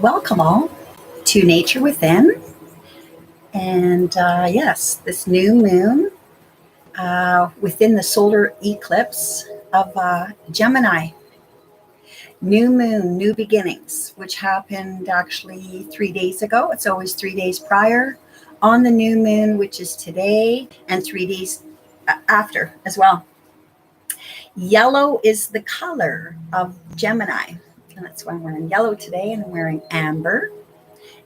Welcome all to Nature Within. And yes, this new moon within the solar eclipse of Gemini. New moon, new beginnings, which happened actually 3 days ago. It's always 3 days prior on the new moon, which is today, and 3 days after as well. Yellow is the color of Gemini. And that's why I'm wearing yellow today, and I'm wearing amber.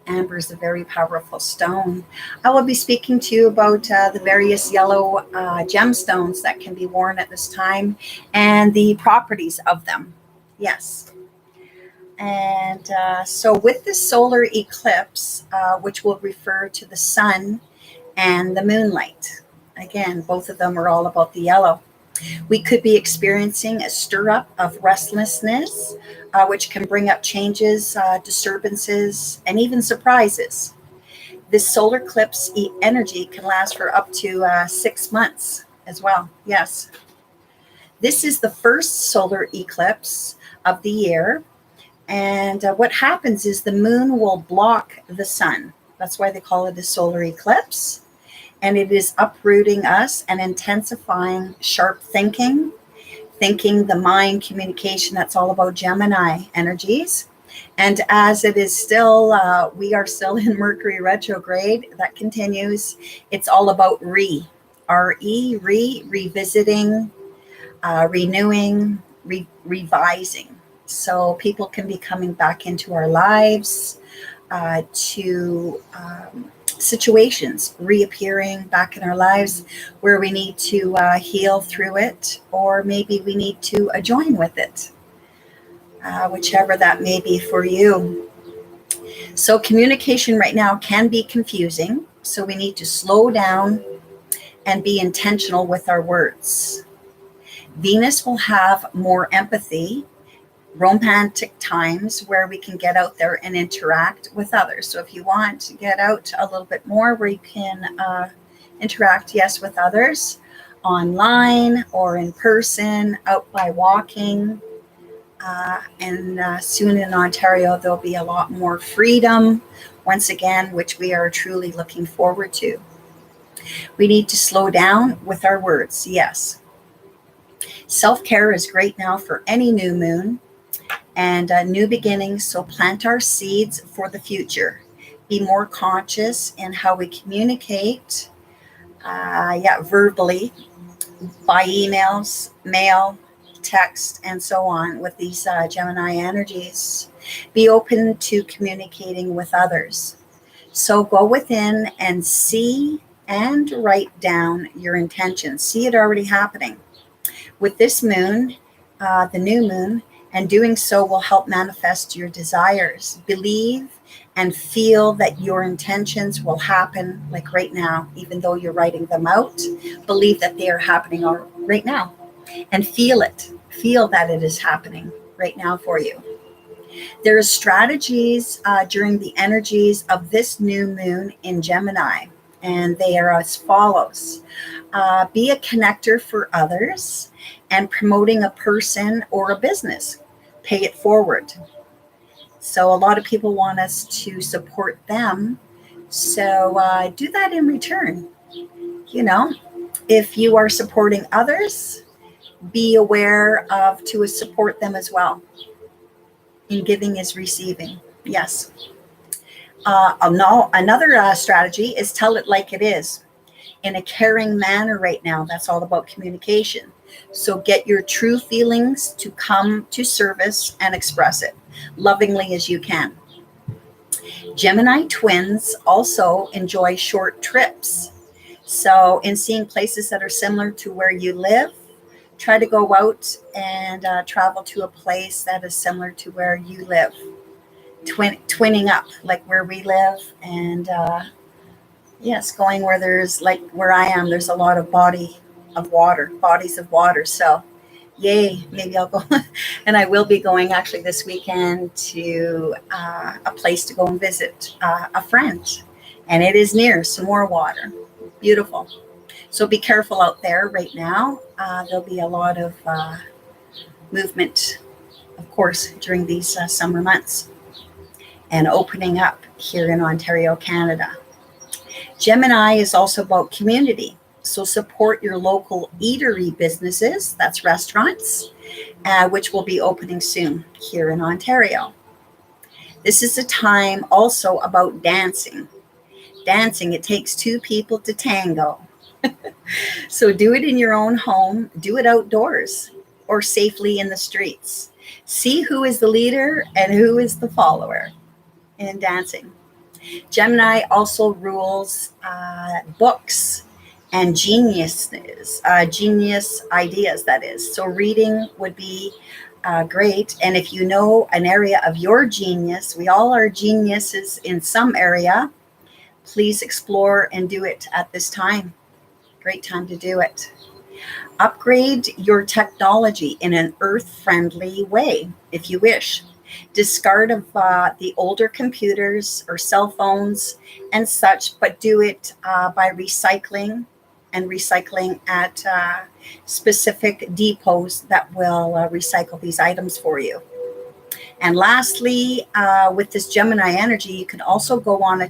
Amber is a very powerful stone. I will be speaking to you about the various yellow gemstones that can be worn at this time and the properties of them. Yes. And so with this solar eclipse, which will refer to the sun and the moonlight, again, both of them are all about the yellow. We could be experiencing a stir up of restlessness, which can bring up changes, disturbances, and even surprises. This solar eclipse energy can last for up to 6 months as well. Yes. This is the first solar eclipse of the year. And what happens is the moon will block the sun. That's why they call it a solar eclipse. And it is uprooting us and intensifying sharp thinking, the mind, communication. That's all about Gemini energies. And as it is still, we are still in Mercury retrograde, that continues. It's all about revisiting, renewing, revising. So people can be coming back into our lives to situations reappearing back in our lives where we need to heal through it, or maybe we need to join with it, whichever that may be for you. So communication right now can be confusing, so we need to slow down and be intentional with our words. Venus will have more empathy, romantic times where we can get out there and interact with others. So if you want to get out a little bit more where you can interact, yes, with others online or in person, out by walking. And soon in Ontario, there'll be a lot more freedom, once again, which we are truly looking forward to. We need to slow down with our words, yes. Self-care is great now for any new moon and new beginnings. So plant our seeds for the future. Be more conscious in how we communicate, verbally, by emails, mail, text, and so on with these Gemini energies. Be open to communicating with others. So go within and see and write down your intentions. See it already happening. With this moon, the new moon, and doing so will help manifest your desires. Believe and feel that your intentions will happen, like right now, even though you're writing them out. Believe that they are happening right now, and feel it. Feel that it is happening right now for you. There are strategies during the energies of this new moon in Gemini, and they are as follows. Be a connector for others and promoting a person or a business. Pay it forward. So a lot of people want us to support them. So do that in return. You know, if you are supporting others, be aware of to support them as well. In giving is receiving. Yes. Another strategy is tell it like it is in a caring manner right now. That's all about communication. So get your true feelings to come to service and express it lovingly as you can. Gemini twins also enjoy short trips. So in seeing places that are similar to where you live, try to go out and travel to a place that is similar to where you live. Twinning up, like where we live, and yes, going where there's, like where I am, there's a lot of bodies of water. So yay, maybe I'll go. And I will be going actually this weekend to a place to go and visit a friend. And it is near some more water. Beautiful. So be careful out there right now. There'll be a lot of movement, of course, during these summer months. and opening up here in Ontario, Canada. Gemini is also about community. So support your local eatery businesses, that's restaurants, which will be opening soon here in Ontario. This is a time also about dancing. Dancing, it takes two people to tango. So do it in your own home, do it outdoors, or safely in the streets. See who is the leader and who is the follower in dancing. Gemini also rules books and genius ideas, that is. So reading would be great. And if you know an area of your genius, we all are geniuses in some area, please explore and do it at this time. Great time to do it. Upgrade your technology in an earth-friendly way, if you wish. Discard of the older computers or cell phones and such, but do it by recycling at specific depots that will recycle these items for you. And lastly, with this Gemini energy, you can also go on a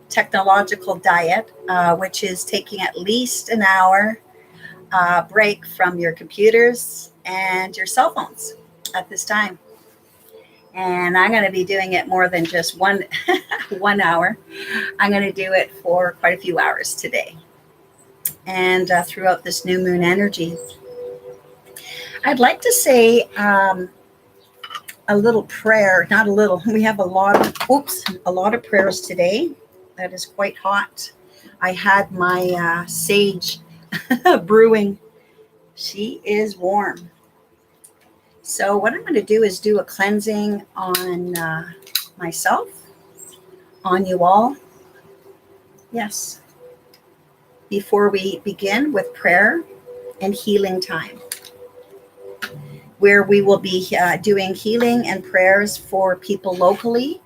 technological diet, which is taking at least an hour break from your computers and your cell phones at this time. And I'm going to be doing it more than just one hour. I'm going to do it for quite a few hours today and throughout this new moon energy. I'd like to say a little prayer, not a little. We have a lot of prayers today. That is quite hot. I had my sage brewing. She is warm. So what I'm going to do is do a cleansing on myself, on you all. Yes. Before we begin with prayer and healing time, where we will be doing healing and prayers for people locally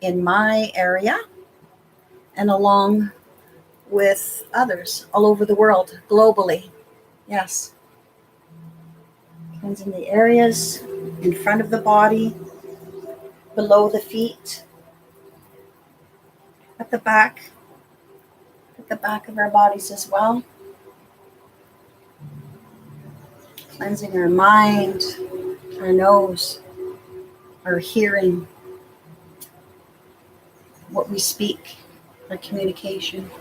in my area and along with others all over the world, globally. Yes. Cleansing the areas in front of the body, below the feet, at the back of our bodies as well. Cleansing our mind, our nose, our hearing, what we speak, our communication.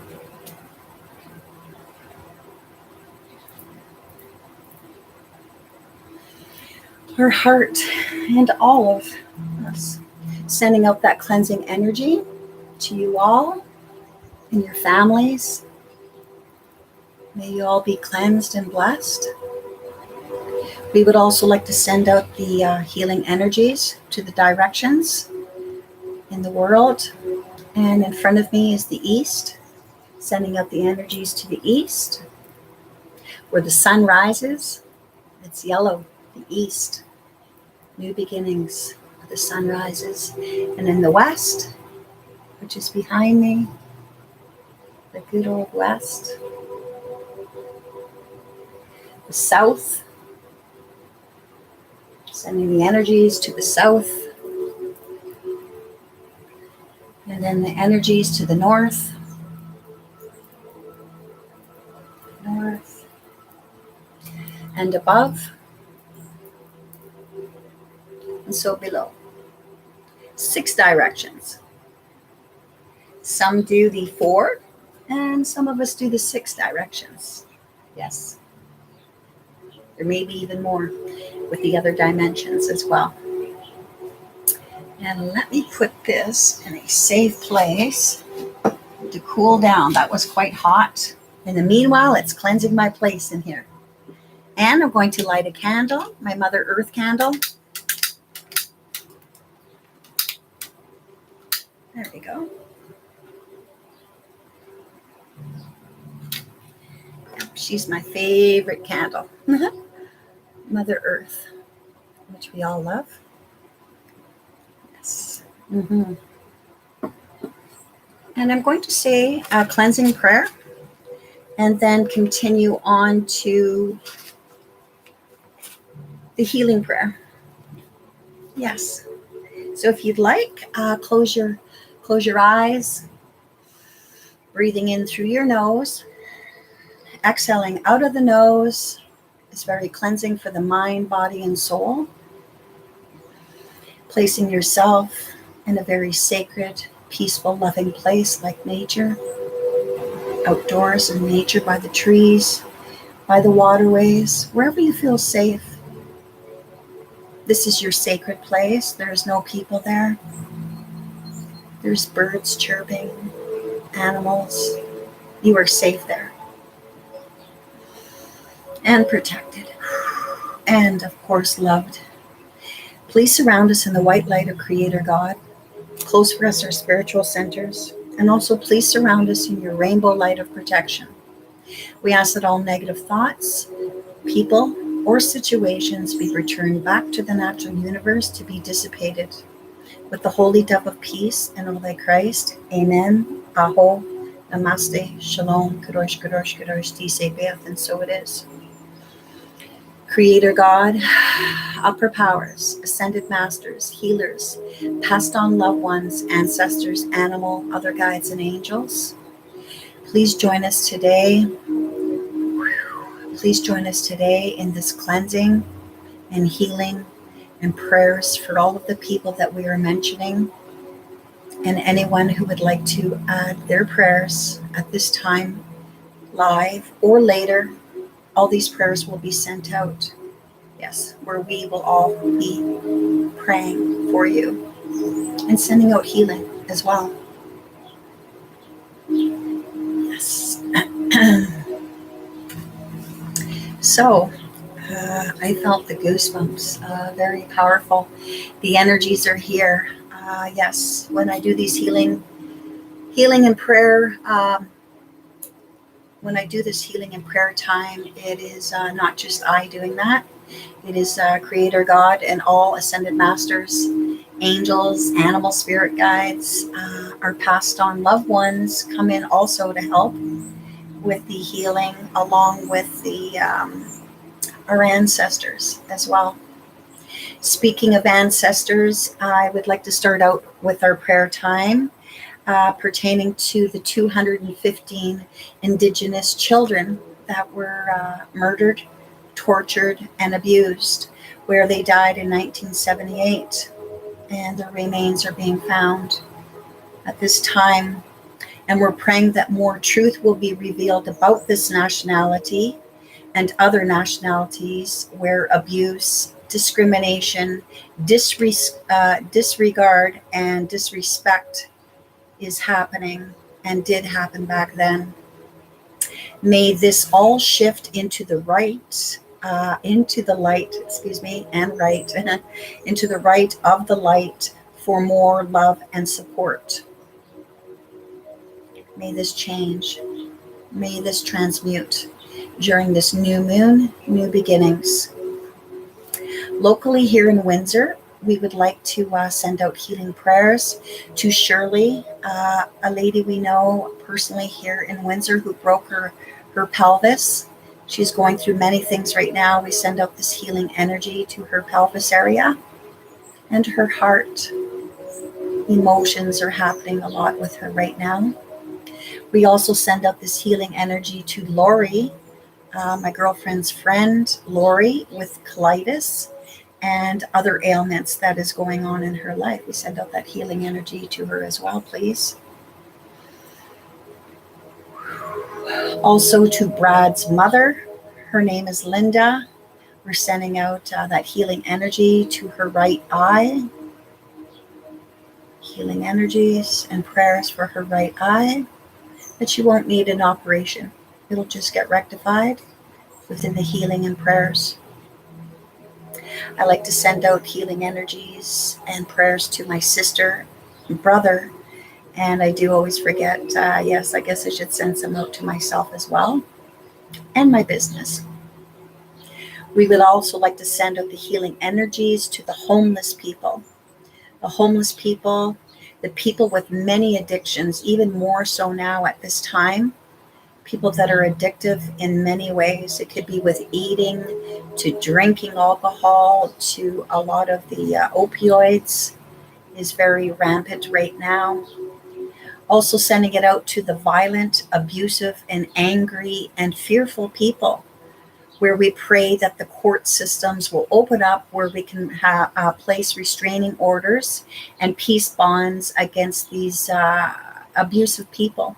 Our heart and all of us. Sending out that cleansing energy to you all and your families. May you all be cleansed and blessed. We would also like to send out the healing energies to the directions in the world. And in front of me is the east, sending out the energies to the east, where the sun rises. It's yellow, the east. New beginnings, where the sun rises. And in the west, which is behind me, the good old west. The south, sending the energies to the south. And then the energies to the north. North. And above. And so below. 6 directions. Some do the 4, and some of us do the 6 directions. Yes. There may be even more with the other dimensions as well. And let me put this in a safe place to cool down. That was quite hot. In the meanwhile, it's cleansing my place in here. And I'm going to light a candle, my Mother Earth candle. There we go. She's my favorite candle. Mother Earth, which we all love. Yes. Mm-hmm. And I'm going to say a cleansing prayer and then continue on to the healing prayer. Yes. So if you'd like, close your eyes, breathing in through your nose, exhaling out of the nose. It's very cleansing for the mind, body, and soul. Placing yourself in a very sacred, peaceful, loving place like nature, outdoors in nature, by the trees, by the waterways, wherever you feel safe. This is your sacred place. There's no people there. There's birds chirping, animals. You are safe there and protected and, of course, loved. Please surround us in the white light of Creator God. Close for us our spiritual centers, and also please surround us in your rainbow light of protection. We ask that all negative thoughts, people, or situations be returned back to the natural universe to be dissipated. With the holy dove of peace and of thy Christ, amen, aho, namaste, shalom, kadosh, kadosh, kadosh, tisei beath, and so it is. Creator God, upper powers, ascended masters, healers, passed on loved ones, ancestors, animal, other guides, and angels, please join us today. Please join us today in this cleansing and healing and prayers for all of the people that we are mentioning, and anyone who would like to add their prayers at this time, live or later. All these prayers will be sent out. Yes, where we will all be praying for you and sending out healing as well. Yes. So, I felt the goosebumps, very powerful. The energies are here. Yes, when I do these healing and prayer, when I do this healing and prayer time, it is not just I doing that. It is Creator God and all ascended masters, angels, animal spirit guides, our passed on loved ones come in also to help with the healing, along with our ancestors as well. Speaking of ancestors, I would like to start out with our prayer time pertaining to the 215 Indigenous children that were murdered, tortured, and abused, where they died in 1978, and their remains are being found at this time. And we're praying that more truth will be revealed about this nationality and other nationalities where abuse, discrimination, disregard, and disrespect is happening and did happen back then. May this all shift into the right, into the light, and right, into the right of the light for more love and support. May this change. May this transmute during this new moon, new beginnings. Locally here in Windsor, we would like to send out healing prayers to Shirley, a lady we know personally here in Windsor who broke her pelvis. She's going through many things right now. We send out this healing energy to her pelvis area and her heart. Emotions are happening a lot with her right now. We also send out this healing energy to Lori, my girlfriend's friend, Lori, with colitis and other ailments that is going on in her life. We send out that healing energy to her as well, please. Also to Brad's mother. Her name is Linda. We're sending out that healing energy to her right eye. Healing energies and prayers for her right eye, that she won't need an operation. It'll just get rectified within the healing and prayers. I like to send out healing energies and prayers to my sister and brother, and I do always forget. Yes, I guess I should send some out to myself as well, and my business. We would also like to send out the healing energies to the homeless people. The homeless people, the people with many addictions, even more so now at this time. People that are addictive in many ways. It could be with eating, to drinking alcohol, to a lot of the opioids, is very rampant right now. Also sending it out to the violent, abusive, and angry and fearful people, where we pray that the court systems will open up, where we can place restraining orders and peace bonds against these abusive people.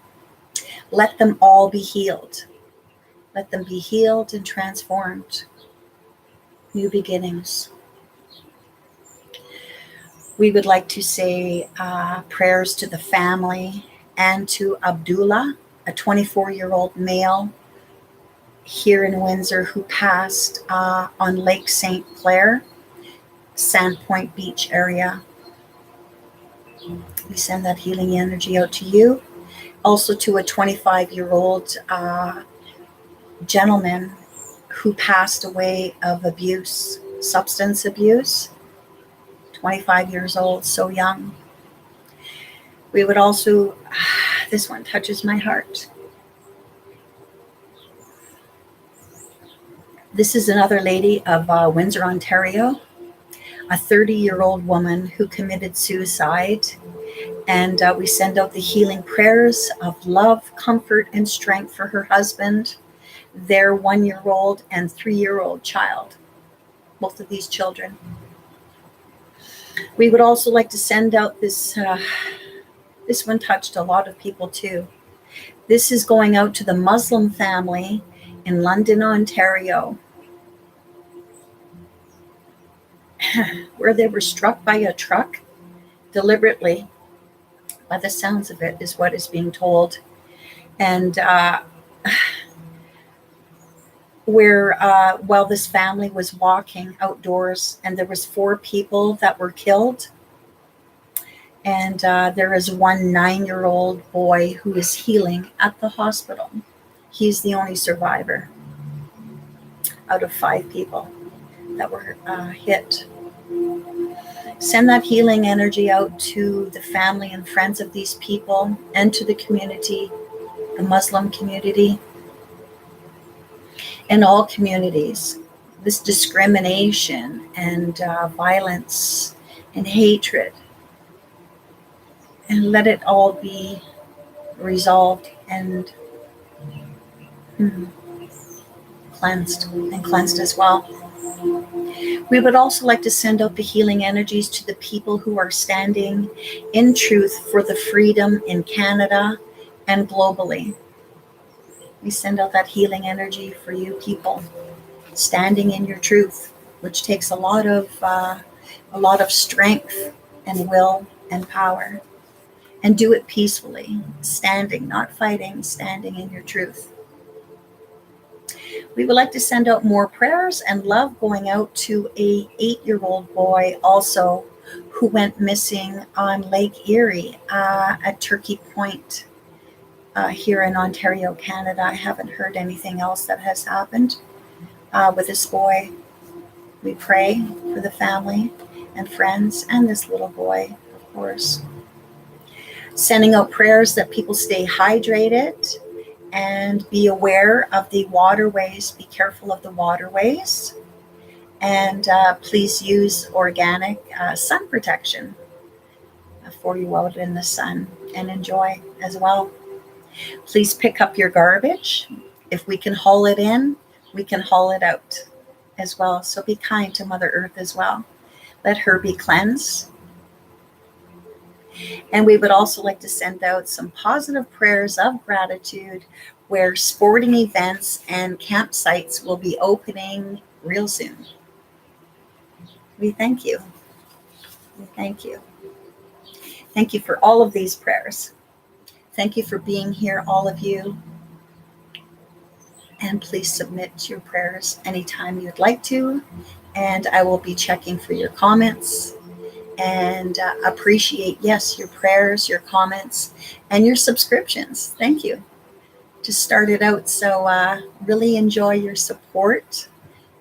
Let them all be healed. Let them be healed and transformed. New beginnings. We would like to say prayers to the family and to Abdullah, a 24-year-old male here in Windsor who passed on Lake St. Clair, Sandpoint Beach area. We send that healing energy out to you. Also to a 25-year-old gentleman who passed away of abuse, substance abuse, 25 years old, so young. We would also, this one touches my heart. This is another lady of Windsor, Ontario, a 30-year-old woman who committed suicide. And we send out the healing prayers of love, comfort, and strength for her husband, their 1-year-old and 3-year-old child, both of these children. We would also like to send out this, this one touched a lot of people too. This is going out to the Muslim family in London, Ontario, where they were struck by a truck deliberately, by the sounds of it, is what is being told. And where while this family was walking outdoors, and there was 4 people that were killed, and there is one 9-year-old boy who is healing at the hospital. He's the only survivor out of 5 people that were hit. Send that healing energy out to the family and friends of these people and to the community, the Muslim community, and all communities. This discrimination and violence and hatred, and let it all be resolved and cleansed as well. We would also like to send out the healing energies to the people who are standing in truth for the freedom in Canada and globally. We send out that healing energy for you people standing in your truth, which takes a lot of strength and will and power. And do it peacefully, standing, not fighting, standing in your truth. We would like to send out more prayers and love going out to a 8-year-old boy also who went missing on Lake Erie at Turkey Point here in Ontario, Canada. I haven't heard anything else that has happened with this boy. We pray for the family and friends and this little boy, of course. Sending out prayers that people stay hydrated and be aware of the waterways. Be careful of the waterways. And please use organic sun protection for you out in the sun, and enjoy as well. Please pick up your garbage. If we can haul it in, we can haul it out as well. So be kind to Mother Earth as well. Let her be cleansed. And we would also like to send out some positive prayers of gratitude, where sporting events and campsites will be opening real soon. We thank you. We thank you. Thank you for all of these prayers. Thank you for being here, all of you. And please submit your prayers anytime you'd like to. And I will be checking for your comments. And appreciate, yes, your prayers, your comments, and your subscriptions. Thank you. Just started out, so really enjoy your support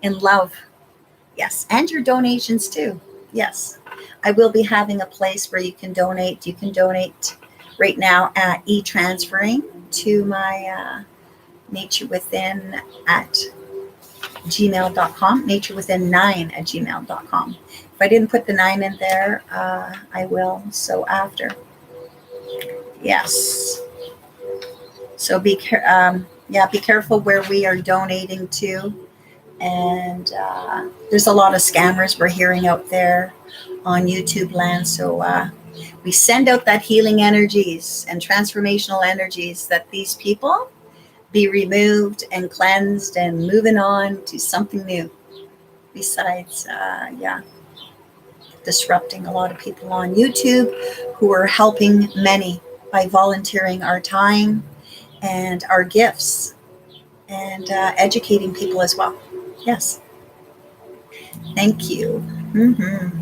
and love. Yes, and your donations too. Yes, I will be having a place where you can donate. You can donate right now at e-transferring to my Nature Within at gmail.com, naturewithin9 at gmail.com. If I didn't put the 9 in there, I will. So after. Yes. So be careful where we are donating to. And there's a lot of scammers we're hearing out there on YouTube land. So we send out that healing energies and transformational energies that these people be removed and cleansed and moving on to something new. Besides, disrupting a lot of people on YouTube who are helping many by volunteering our time and our gifts and educating people as well. Yes. Thank you. Mm-hmm.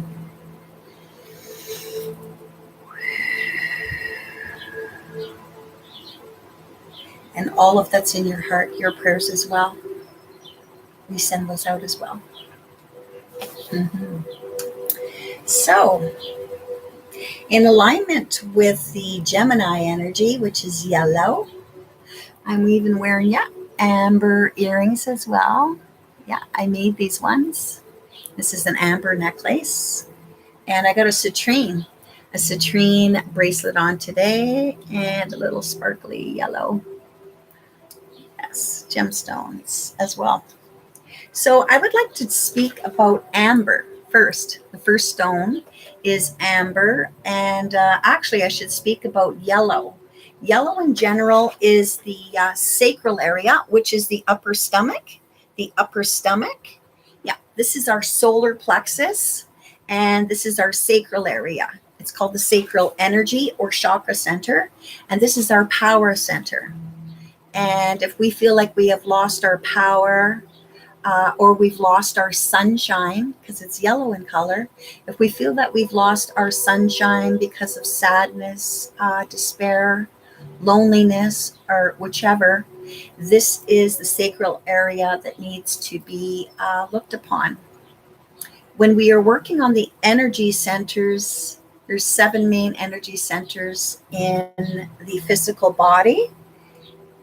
And all of that's in your heart, your prayers as well. We send those out as well. Mm-hmm. So, in alignment with the Gemini energy, which is yellow, I'm even wearing, amber earrings as well. Yeah, I made these ones. This is an amber necklace. And I got a citrine bracelet on today, and a little sparkly yellow, yes, gemstones as well. So I would like to speak about amber first. The first stone is amber, and actually I should speak about yellow. Yellow in general is the sacral area, which is the upper stomach. The upper stomach. Yeah, this is our solar plexus, and this is our sacral area. It's called the sacral energy or chakra center, and this is our power center. And if we feel like we have lost our power, or we've lost our sunshine because it's yellow in color, if we feel that we've lost our sunshine because of sadness, despair, loneliness, or whichever, this is the sacral area that needs to be looked upon. When we are working on the energy centers, there's 7 main energy centers in the physical body,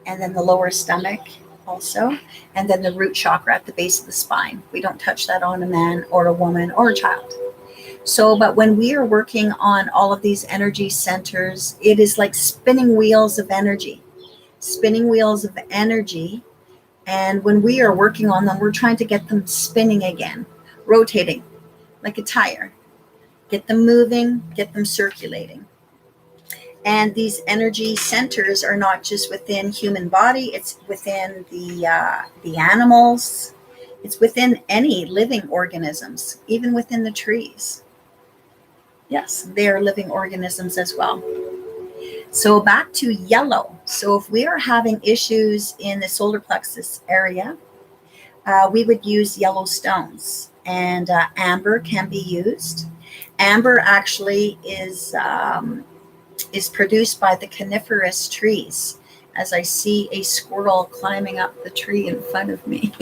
and then the lower stomach also, and then the root chakra at the base of the spine. We don't touch that on a man or a woman or a child. So, but when we are working on all of these energy centers, it is like spinning wheels of energy, And when we are working on them, we're trying to get them spinning again, rotating like a tire, get them moving, get them circulating. And these energy centers are not just within human body, it's within the animals, it's within any living organisms, even within the trees. Yes, they are living organisms as well. So back to yellow. So if we are having issues in the solar plexus area, we would use yellow stones, and amber can be used. Amber actually is produced by the coniferous trees, as I see a squirrel climbing up the tree in front of me.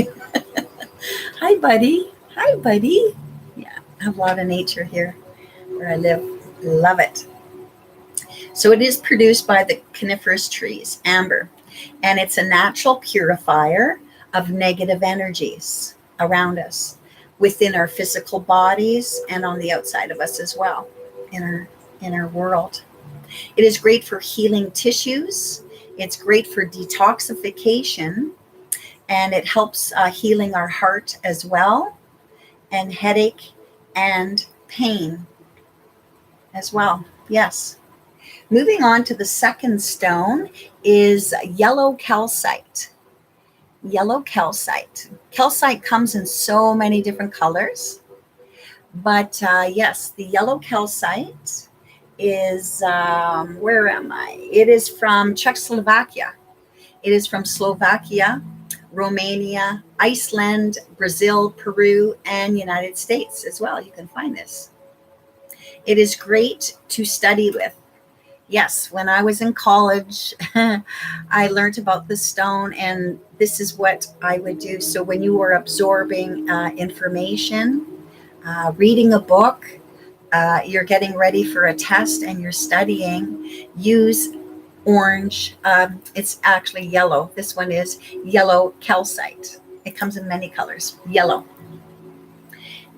Hi, buddy. Hi, buddy. Yeah, I have a lot of nature here where I live. Love it. So it is produced by the coniferous trees, amber, and it's a natural purifier of negative energies around us, within our physical bodies and on the outside of us as well, in our world. It is great for healing tissues. It's great for detoxification, and it helps healing our heart as well, and headache and pain as well. Yes. Moving on to the second stone is yellow calcite. Yellow calcite. Calcite comes in so many different colors, but yes, the yellow calcite is, where am I? It is from Czechoslovakia. It is from Slovakia, Romania, Iceland, Brazil, Peru, and United States as well. You can find this. It is great to study with. Yes, when I was in college, I learned about this stone, and this is what I would do. So when you were absorbing information, reading a book, you're getting ready for a test and you're studying, use orange. It's actually yellow. This one is yellow calcite. It comes in many colors. Yellow.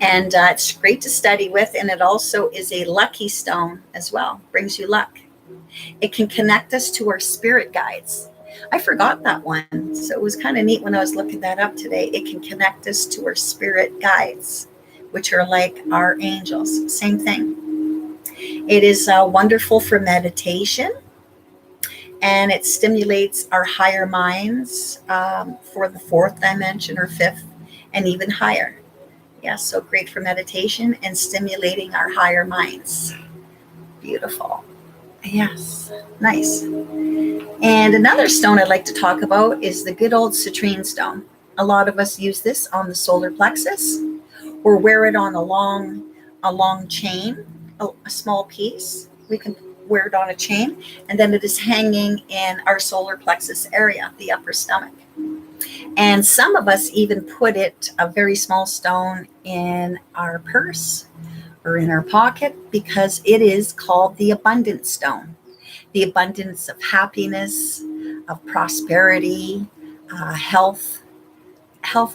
And it's great to study with. And it also is a lucky stone as well, brings you luck. It can connect us to our spirit guides. I forgot that one. So it was kind of neat when I was looking that up today. It can connect us to our spirit guides, which are like our angels. Same thing. It is wonderful for meditation, and it stimulates our higher minds for the fourth dimension or fifth and even higher. Yes, so great for meditation and stimulating our higher minds. Beautiful. Yes, nice. And another stone I'd like to talk about is the good old citrine stone. A lot of us use this on the solar plexus or wear it on a long chain, a small piece. We can wear it on a chain, and then it is hanging in our solar plexus area, the upper stomach. And some of us even put it, a very small stone, in our purse or in our pocket because it is called the abundance stone. The abundance of happiness, of prosperity, health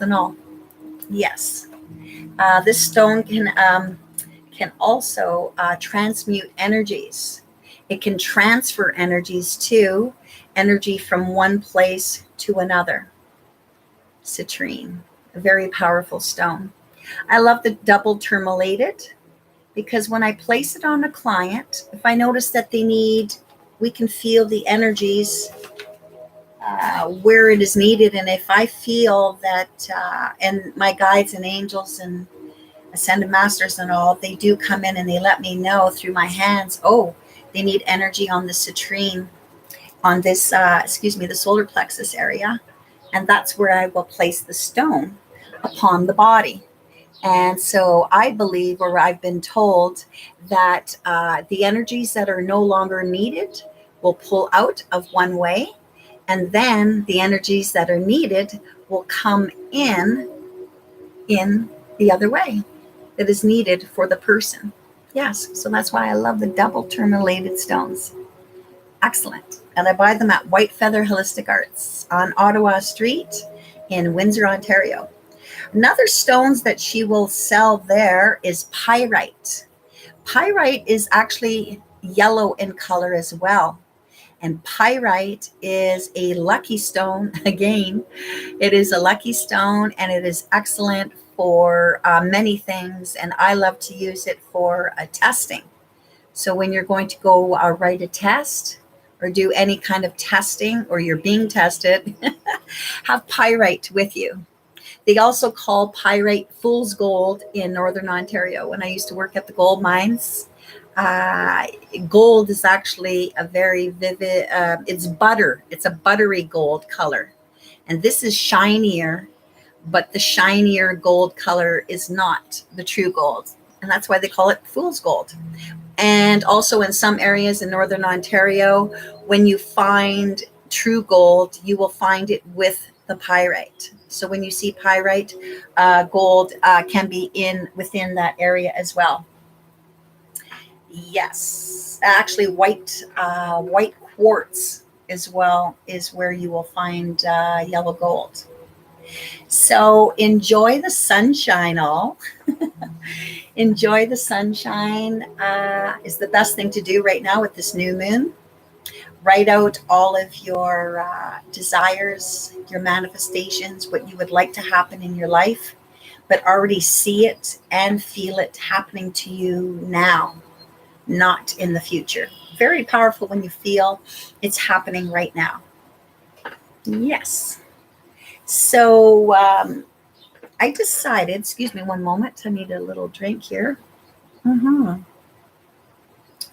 and all. Yes. This stone can also transmute energies. It can transfer energies too, energy from one place to another. Citrine, a very powerful stone. I love the double tourmalated because when I place it on a client, if I notice that we can feel the energies where it is needed. And if I feel that, and my guides and angels and ascended masters and all, they do come in and they let me know through my hands, oh, they need energy on the citrine, on this, the solar plexus area. And that's where I will place the stone upon the body. And so I believe, or I've been told, that the energies that are no longer needed will pull out of one way, and then the energies that are needed will come in the other way that is needed for the person. Yes, so that's why I love the double tourmalated stones. Excellent. And I buy them at White Feather Holistic Arts on Ottawa Street in Windsor, Ontario. Another stones that she will sell there is pyrite. Pyrite is actually yellow in color as well. And pyrite is a lucky stone. Again, it is a lucky stone, and it is excellent for many things. And I love to use it for testing. So when you're going to go write a test or do any kind of testing, or you're being tested, have pyrite with you. They also call pyrite fool's gold in Northern Ontario. When I used to work at the gold mines, gold is actually a very vivid, it's butter. It's a buttery gold color. And this is shinier, but the shinier gold color is not the true gold. And that's why they call it fool's gold. And also in some areas in Northern Ontario, when you find true gold, you will find it with the pyrite. So when you see pyrite, gold can be within that area as well. Yes, actually, white quartz as well is where you will find yellow gold. So enjoy the sunshine, all. Enjoy the sunshine is the best thing to do right now with this new moon. Write out all of your desires, your manifestations, what you would like to happen in your life, but already see it and feel it happening to you now, not in the future. Very powerful when you feel it's happening right now. Yes. So I decided, excuse me one moment, I need a little drink here.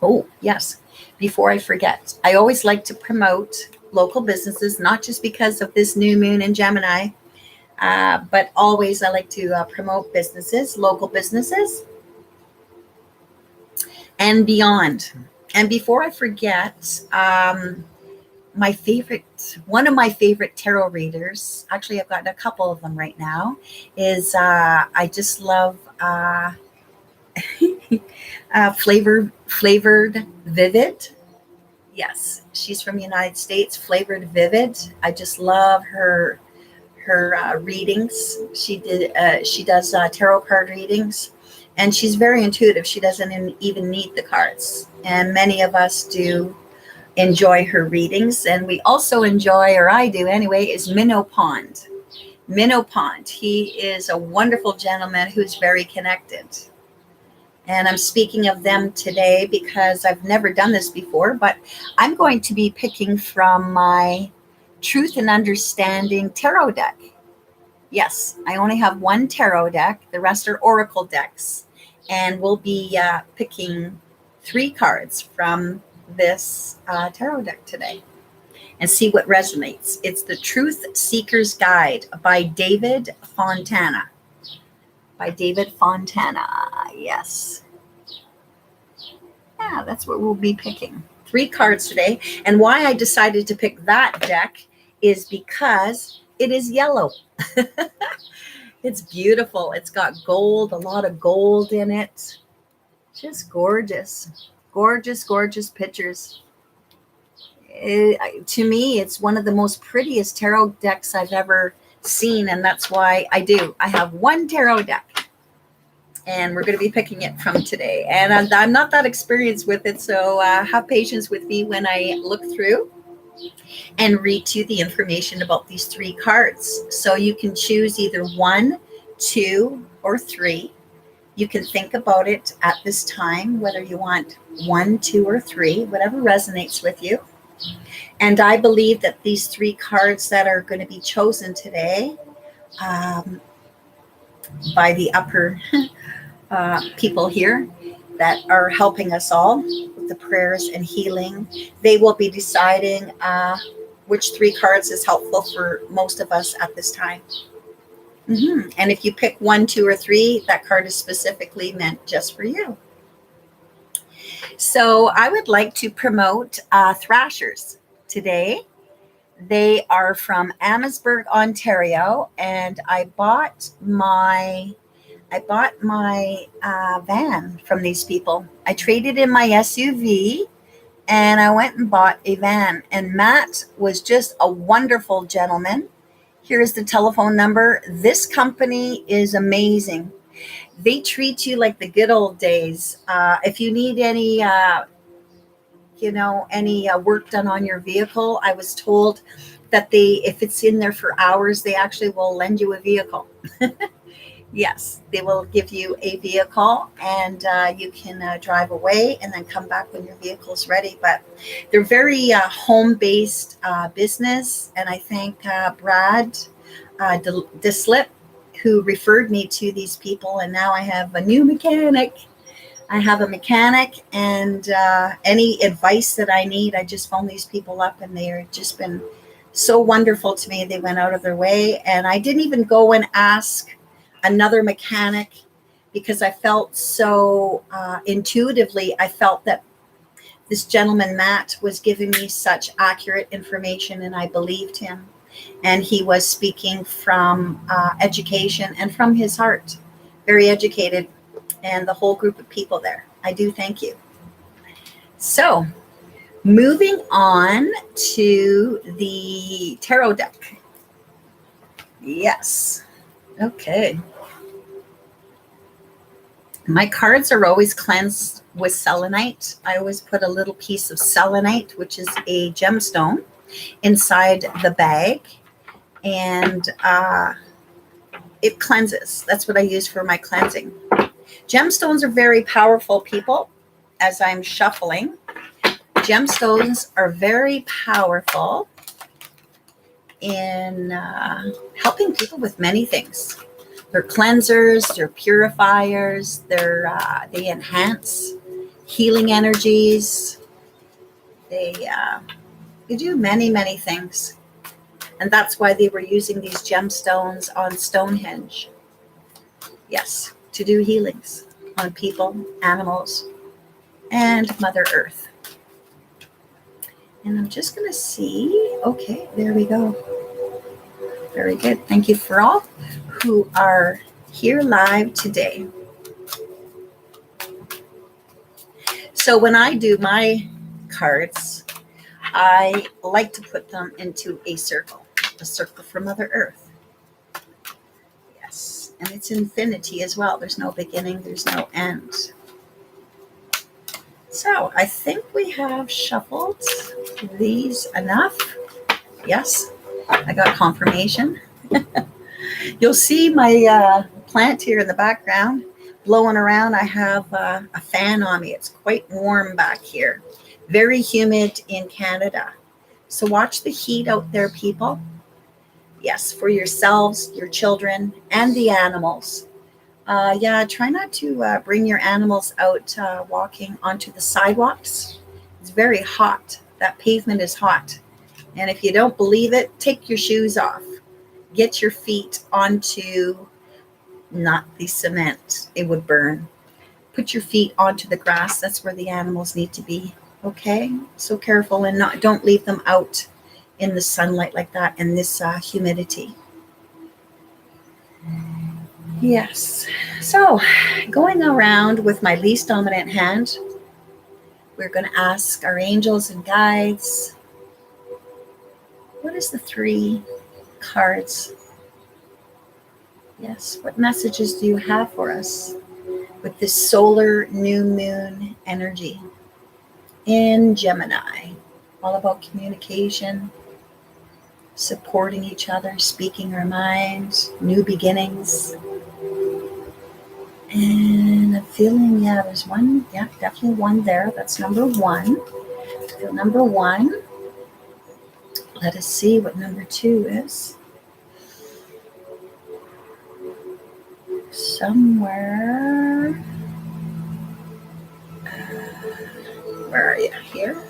Oh, yes. Before I forget, I always like to promote local businesses, not just because of this new moon in Gemini, but always I like to promote businesses, local businesses, and beyond. And before I forget, one of my favorite tarot readers, actually I've got a couple of them right now, is I just love Flavored Vivid. Yes, she's from the United States. Flavored Vivid. I just love her her readings. She does tarot card readings, and she's very intuitive. She doesn't even need the cards, and many of us do enjoy her readings. And we also enjoy, or I do anyway, is Minnow Pond. Minnow Pond. He is a wonderful gentleman who's very connected. And I'm speaking of them today because I've never done this before, but I'm going to be picking from my Truth and Understanding tarot deck. Yes, I only have one tarot deck. The rest are oracle decks. And we'll be picking 3 cards from this tarot deck today and see what resonates. It's the Truth Seeker's Guide by David Fontana. By David Fontana, yes. Yeah, that's what we'll be picking. 3 cards today. And why I decided to pick that deck is because it is yellow. It's beautiful. It's got gold, a lot of gold in it. Just gorgeous. Gorgeous, gorgeous pictures. To me, it's one of the most prettiest tarot decks I've ever seen, and that's why I have one tarot deck, and we're going to be picking it from today. And I'm not that experienced with it, so have patience with me when I look through and read to you the information about these 3 cards. So you can choose either 1, 2, or 3. You can think about it at this time, whether you want 1, 2, or 3, whatever resonates with you. And I believe that these 3 cards that are going to be chosen today by the upper people here that are helping us all with the prayers and healing, they will be deciding which 3 cards is helpful for most of us at this time. And if you pick 1, 2, or 3, that card is specifically meant just for you. So I would like to promote Thrashers today. They are from Amherstburg, Ontario, and I bought my van from these people. I traded in my SUV and I went and bought a van. And Matt was just a wonderful gentleman. Here's the telephone number. This company is amazing. They treat you like the good old days. If you need any work done on your vehicle, I was told that if it's in there for hours, they actually will lend you a vehicle. Yes, they will give you a vehicle, and you can drive away and then come back when your vehicle's ready. But they're very home-based business, and I thank Brad Dislip, who referred me to these people, and now I have a new mechanic. I have a mechanic, and any advice that I need, I just phone these people up, and they've just been so wonderful to me. They went out of their way, and I didn't even go and ask another mechanic because I felt so intuitively, I felt that this gentleman, Matt, was giving me such accurate information, and I believed him. And he was speaking from education and from his heart, very educated, and the whole group of people there. I do thank you. So moving on to the tarot deck. Yes. Okay. My cards are always cleansed with selenite. I always put a little piece of selenite, which is a gemstone, inside the bag, and it cleanses. That's what I use for my cleansing. Gemstones are very powerful, people. As I'm shuffling, gemstones are very powerful in helping people with many things. They're cleansers, they're purifiers, they enhance healing energies. They do many, many things. And that's why they were using these gemstones on Stonehenge. Yes, to do healings on people, animals, and Mother Earth. And I'm just going to see. Okay, there we go. Very good. Thank you for all who are here live today. So when I do my cards, I like to put them into a circle for Mother Earth. And it's infinity as well. There's no beginning, there's no end. So I think we have shuffled these enough. Yes, I got confirmation. You'll see my plant here in the background blowing around. I have a fan on me. It's quite warm back here. Very humid in Canada. So watch the heat out there, people. Yes, for yourselves, your children, and the animals. Yeah, try not to bring your animals out walking onto the sidewalks. It's very hot. That pavement is hot. And if you don't believe it, take your shoes off. Get your feet onto not the cement. It would burn. Put your feet onto the grass. That's where the animals need to be. Okay? So careful and don't leave them out in the sunlight like that in this humidity. Yes. So going around with my least dominant hand, we're going to ask our angels and guides, what is the 3 cards? Yes. What messages do you have for us with this solar new moon energy in Gemini? All about communication, supporting each other, speaking our minds, new beginnings. And I'm feeling, yeah, there's one, yeah, definitely one there. That's number 1. So number 1. Let us see what number 2 is. Somewhere. Where are you? Here.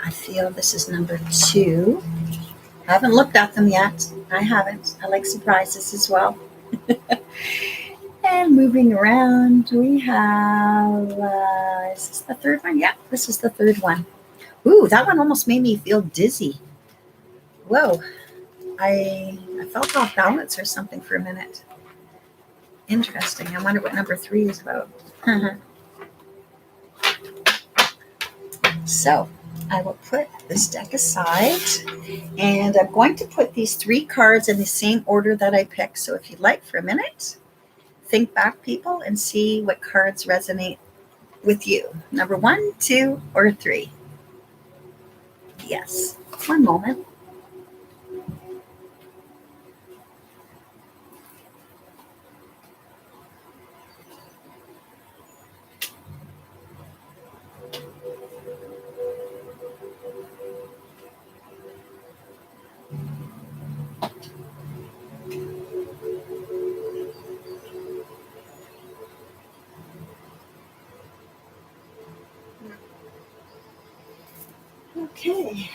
I feel this is number 2. I haven't looked at them yet. I haven't. I like surprises as well. And moving around, we have, is this the 3rd one? Yeah, this is the 3rd one. Ooh, that one almost made me feel dizzy. Whoa, I felt off balance or something for a minute. Interesting. I wonder what number 3 is about. So I will put this deck aside, and I'm going to put these 3 cards in the same order that I picked. So if you'd like for a minute, think back, people, and see what cards resonate with you. Number 1, 2, or 3. Yes. One moment. Okay.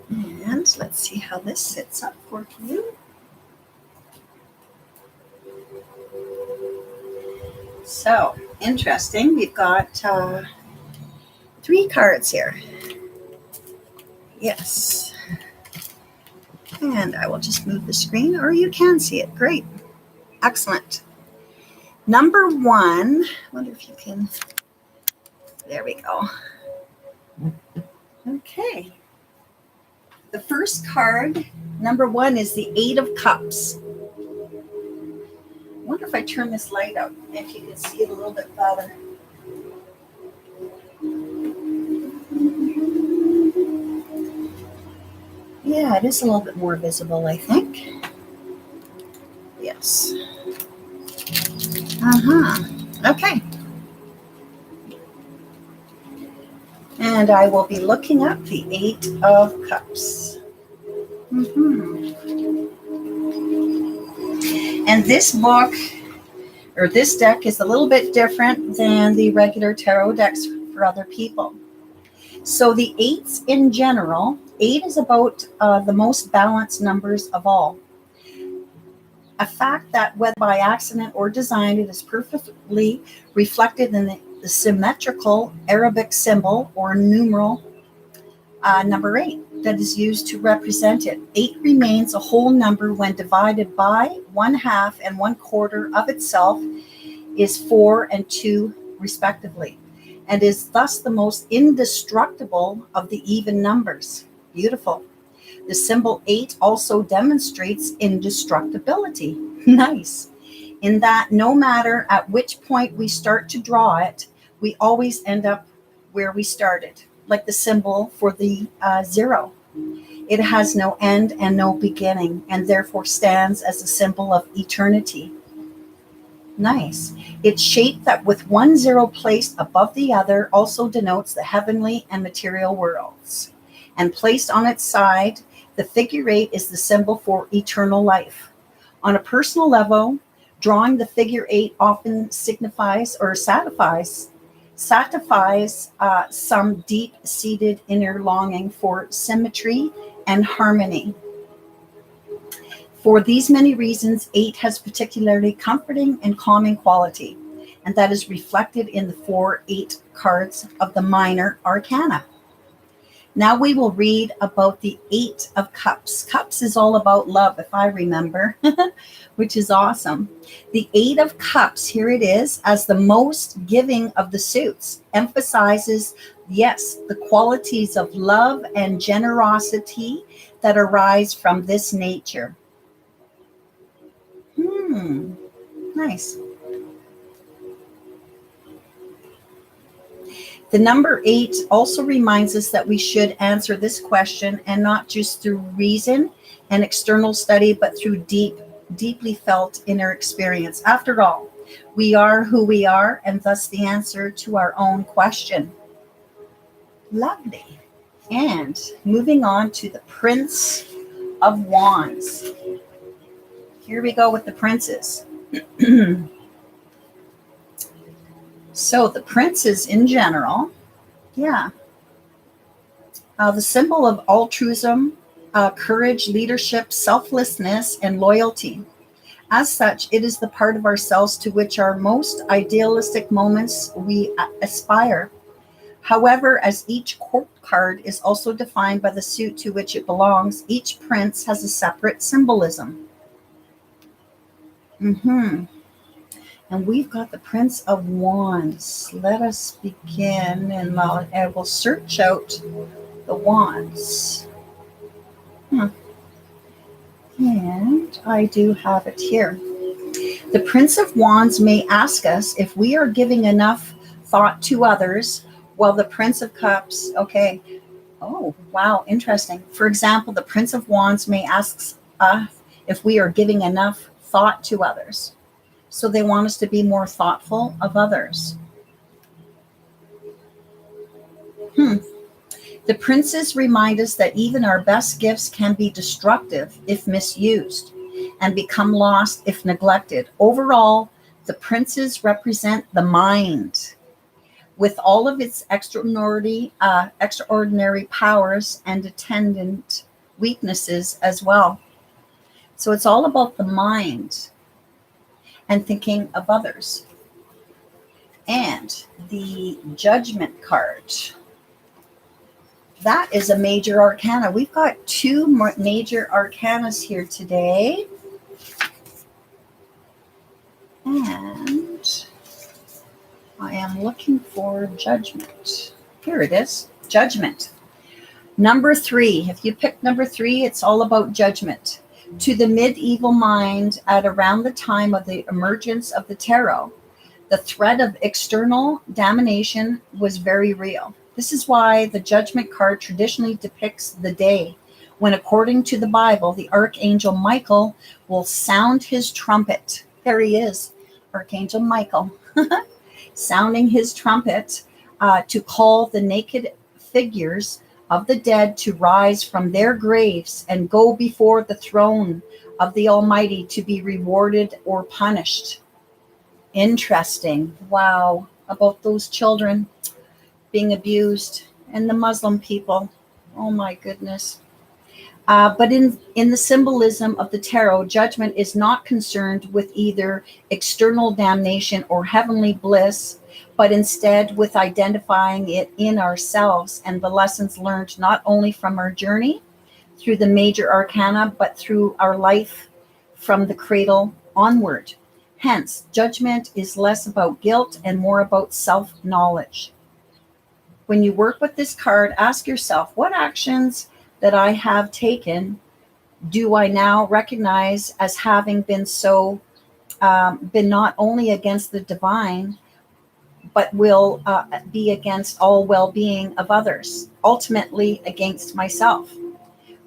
And let's see how this sits up for you. So, interesting. We've got 3 cards here. Yes. And I will just move the screen, or you can see it. Great. Excellent. Number 1, I wonder if you can, there we go. Okay. The first card, number 1, is the 8 of Cups. I wonder if I turn this light out, if you can see it a little bit better. Yeah, it is a little bit more visible, I think. Yes. Okay. And I will be looking up the 8 of Cups. And this book, or this deck, is a little bit different than the regular tarot decks for other people. So the 8s in general, 8 is about the most balanced numbers of all. A fact that, whether by accident or design, it is perfectly reflected in the symmetrical Arabic symbol or numeral number 8 that is used to represent it. 8 remains a whole number when divided by 1/2 and 1/4 of itself is 4 and 2 respectively, and is thus the most indestructible of the even numbers. Beautiful. The symbol 8 also demonstrates indestructibility. Nice. In that no matter at which point we start to draw it, we always end up where we started, like the symbol for the 0. It has no end and no beginning, and therefore stands as a symbol of eternity. Nice. Its shape that with one 0 placed above the other also denotes the heavenly and material worlds. And placed on its side, the figure 8 is the symbol for eternal life. On a personal level, drawing the figure 8 often signifies or satisfies some deep-seated inner longing for symmetry and harmony. For these many reasons, 8 has particularly comforting and calming quality, and that is reflected in the 4-8 cards of the minor arcana. Now we will read about the 8 of Cups. Cups is all about love, if I remember, which is awesome. The 8 of Cups, here it is, as the most giving of the suits, emphasizes, yes, the qualities of love and generosity that arise from this nature. Nice. The number 8 also reminds us that we should answer this question, and not just through reason and external study, but through deeply felt inner experience. After all, we are who we are, and thus the answer to our own question. Lovely. And moving on to the Prince of Wands. Here we go with the princes. So the princes in general, the symbol of altruism, courage, leadership, selflessness, and loyalty. As such, it is the part of ourselves to which our most idealistic moments we aspire. However, as each court card is also defined by the suit to which it belongs, each prince has a separate symbolism. And we've got the Prince of Wands. Let us begin, and I will search out the wands. And I do have it here. The Prince of Wands may ask us if we are giving enough thought to others, while the Prince of Cups, oh, wow, interesting. For example, the Prince of Wands may ask us if we are giving enough thought to others. So they want us to be more thoughtful of others. The princes remind us that even our best gifts can be destructive if misused, and become lost if neglected. Overall, the princes represent the mind, with all of its extraordinary powers and attendant weaknesses as well. So it's all about the mind and thinking of others. And the Judgment card. That is a major arcana. We've got 2 major arcanas here today. And I am looking for Judgment. Here it is, Judgment. Number 3. If you pick number 3, it's all about judgment. To the medieval mind, at around the time of the emergence of the tarot, the threat of external domination was very real. This is why the Judgment card traditionally depicts the day when, according to the Bible, the Archangel Michael will sound his trumpet. There he is, Archangel Michael, sounding his trumpet to call the naked figures of the dead to rise from their graves and go before the throne of the Almighty to be rewarded or punished. Interesting. Wow. About those children being abused and the Muslim people. Oh my goodness. But in the symbolism of the tarot, judgment is not concerned with either external damnation or heavenly bliss, but instead with identifying it in ourselves and the lessons learned not only from our journey through the major arcana, but through our life from the cradle onward. Hence, judgment is less about guilt and more about self-knowledge. When you work with this card, ask yourself, what actions that I have taken do I now recognize as having been been not only against the divine, but will be against all well-being of others, ultimately against myself.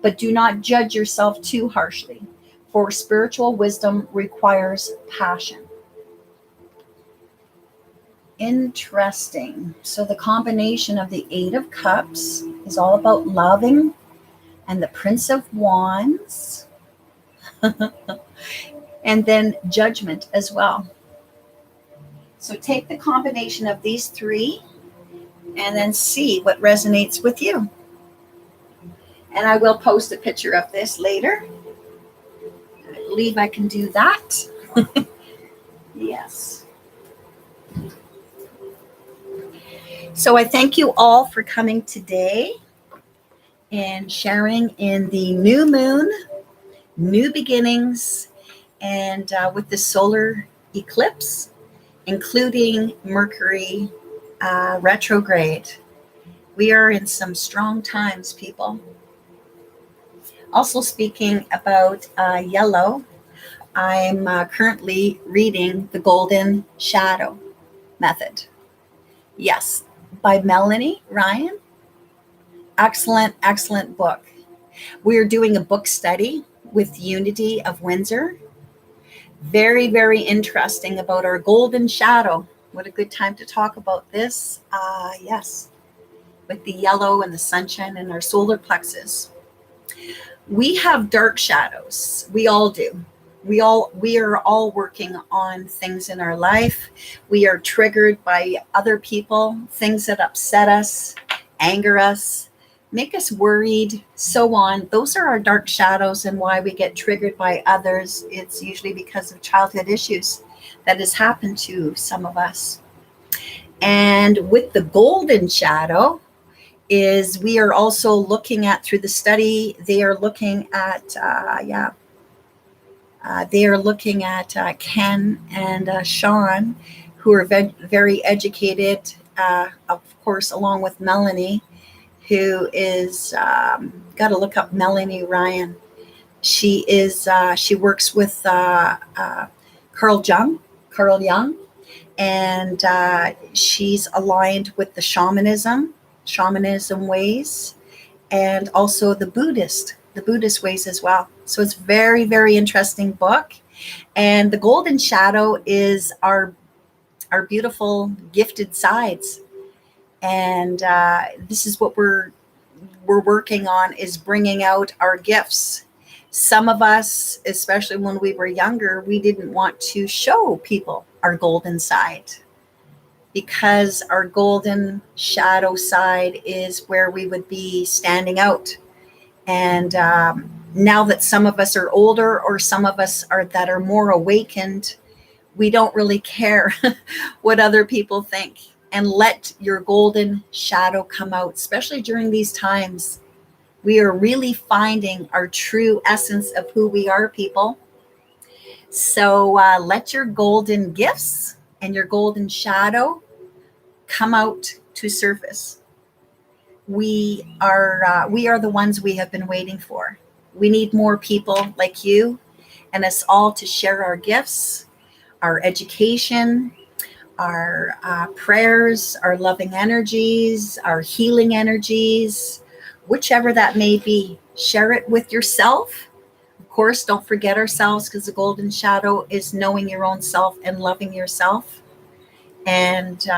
But do not judge yourself too harshly, for spiritual wisdom requires passion. Interesting. So the combination of the Eight of Cups is all about loving, and the Prince of Wands, and then Judgment as well. So take the combination of these three and then see what resonates with you. And I will post a picture of this later. I believe I can do that. Yes. So I thank you all for coming today and sharing in the new moon, new beginnings, and with the solar eclipse, including Mercury retrograde. We are in some strong times, people. Also, speaking about yellow, I'm currently reading The Golden Shadow Method. Yes, by Melanie Ryan. Excellent, excellent book. We're doing a book study with Unity of Windsor. Very, very interesting about our golden shadow. What a good time to talk about this. Yes, with the yellow and the sunshine and our solar plexus. We have dark shadows. We all do. We are all working on things in our life. We are triggered by other people, things that upset us, anger us, make us worried, so on. Those are our dark shadows, and why we get triggered by others. It's usually because of childhood issues that has happened to some of us. And with the golden shadow, is we are also looking at, through the study, they are looking at Ken and Sean, who are very educated, of course, along with Melanie, who is, got to look up Melanie Ryan. She works with Carl Jung, and she's aligned with the shamanism ways, and also the Buddhist ways as well. So it's very, very interesting book. And the golden shadow is our beautiful gifted sides. And this is what we're working on, is bringing out our gifts. Some of us, especially when we were younger, we didn't want to show people our golden side, because our golden shadow side is where we would be standing out. And now that some of us are older, or some of us are more awakened, we don't really care what other people think. And let your golden shadow come out, especially during these times. We are really finding our true essence of who we are, people. So let your golden gifts and your golden shadow come out to surface. We are the ones we have been waiting for. We need more people like you and us all to share our gifts, our education, our prayers, our loving energies, our healing energies, whichever that may be. Share it with yourself. Of course, don't forget ourselves, because the golden shadow is knowing your own self and loving yourself, and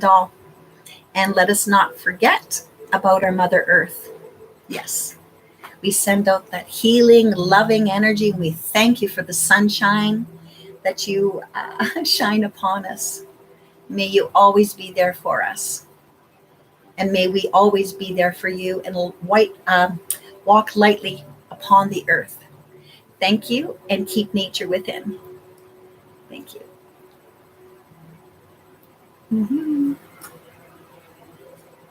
all. And let us not forget about our Mother Earth. Yes, we send out that healing, loving energy. We thank you for the sunshine that you shine upon us. May you always be there for us. And may we always be there for you, and walk lightly upon the earth. Thank you, and keep nature within. Thank you. Mm-hmm.